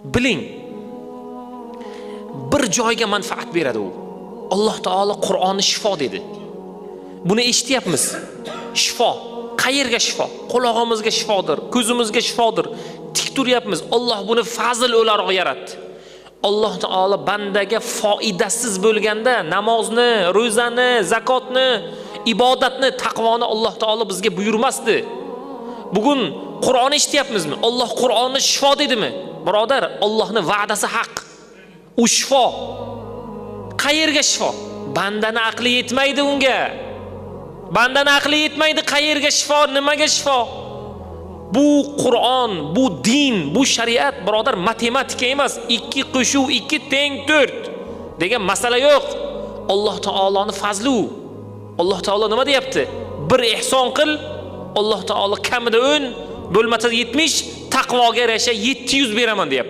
Biling. Bir joyga manfaat beradi u. Alloh taolo Qur'onni shifo dedi. Buni eshityapmiz. Shifo. Qayerga shifo? Quloqimizga shifodir, ko'zimizga shifodir. Tik turyapmiz. Alloh buni fazl o'laroq yaratdi. Alloh taolo bandaga foydasiz bo'lganda namozni, ro'zani, zakotni, ibodatni, taqvoni Alloh taolo bizga buyurmasdi. Bugun Qur'onni eshityapmizmi? Alloh Qur'onni shifo dedimi? Birodar, Allohning va'dasi haq. U shifo. Qayerga shifo? Bandani aqli yetmaydi unga. Bandani aqli yetmaydi, qayerga shifo, nimaga shifo? Bu Qur'on, bu din, bu shariat, birodar, matematika emas. 2 qo'shuv 2 teng 4 degan masala yo'q. Alloh taoloning fazli u. Alloh taolo nima deyapti? Bir ihson qil, Alloh taolo kamida 10, bo'lmasa 70, taqvoga yarasha 700 beraman deyapti.